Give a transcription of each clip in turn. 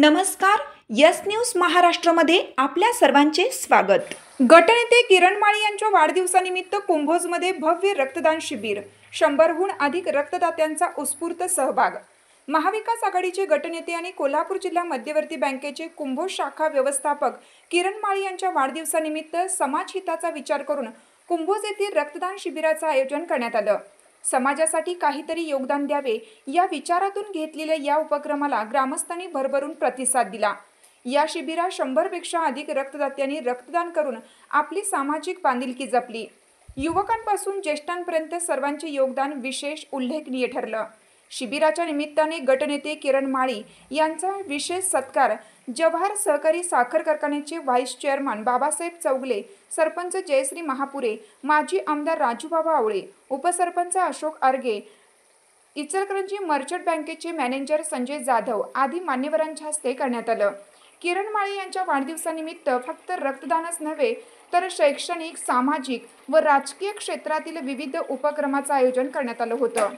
नमस्कार, yes news महाराष्ट्रामध्ये आपल्या सर्वांचे स्वागत। गटनेते किरण माळी यांच्या वाढदिवसानिमित्त कुंभोजमध्ये भव्य रक्तदान शिबिर, 100हून अधिक रक्तदात्यांचा उत्स्फूर्त सहभाग। महाविकास आघाडीचे गटनेते आणि कोल्हापूर जिल्हा मध्यवर्ती बँकेचे कुंभोज शाखा व्यवस्थापक किरण माळी यांच्या वाढदिवसानिमित्त समाजहिताचा विचार करून कुंभोज येथील रक्तदान शिबिराचे आयोजन करण्यात आले। समाजासाठी काहीतरी योगदान द्यावे या विचारातून घेतलेल्या या उपक्रमाला ग्रामस्थांनी भरभरून प्रतिसाद दिला। या शिबिरात 100 पेक्षा अधिक रक्तदात्यांनी रक्तदान करून आपली सामाजिक बांधिलकी जपली। युवकांपासून ज्येष्ठांपर्यंत सर्वांचे योगदान विशेष उल्लेखनीय ठरलं। शिबिराच्या निमित्ताने गटनेते किरण माळी यांचा विशेष सत्कार जवाहर सहकारी साखर कारखान्याचे व्हाईस चेअरमन बाबासाहेब चौगले, सरपंच जयश्री महापुरे, माजी आमदार राजूबाबा आवळे, उपसरपंच अशोक आर्गे, इचलकरंजी मर्चंट बँकेचे मॅनेजर संजय जाधव आदी मान्यवरांच्या हस्ते करण्यात आलं। किरण माळी यांच्या वाढदिवसानिमित्त फक्त रक्तदानच नव्हे तर शैक्षणिक, सामाजिक व राजकीय क्षेत्रातील विविध उपक्रमांचे आयोजन करण्यात आलं होतं।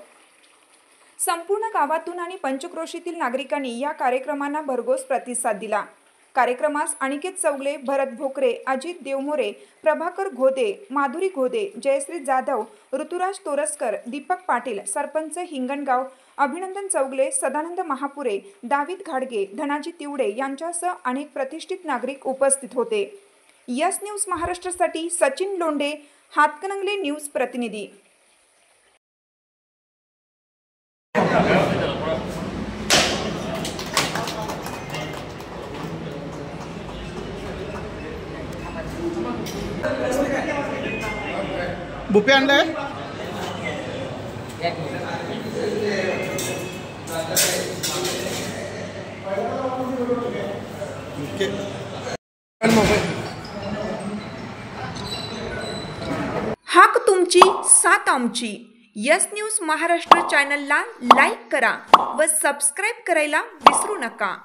संपूर्ण गावातून आणि पंचक्रोशीतील नागरिकांनी या कार्यक्रमांना भरघोस प्रतिसाद दिला। कार्यक्रमास अनिकेत चौगले, भरत भोकरे, अजित देवमोरे, प्रभाकर घोदे, माधुरी घोदे, जयश्री जाधव, ऋतुराज तोरसकर, दीपक पाटील, सरपंच हिंगणगाव, अभिनंदन चौगले, सदानंद महापुरे, दावीद घाडगे, धनाजी तिवडे यांच्यासह अनेक प्रतिष्ठित नागरिक उपस्थित होते। यस न्यूज महाराष्ट्रासाठी सचिन लोंढे, हातकणंगले न्यूज प्रतिनिधी। बुपे आणलाय हाक तुमची, साथ आमची। यस न्यूज महाराष्ट्र चॅनलला लाईक करा व सबस्क्राईब करायला विसरू नका।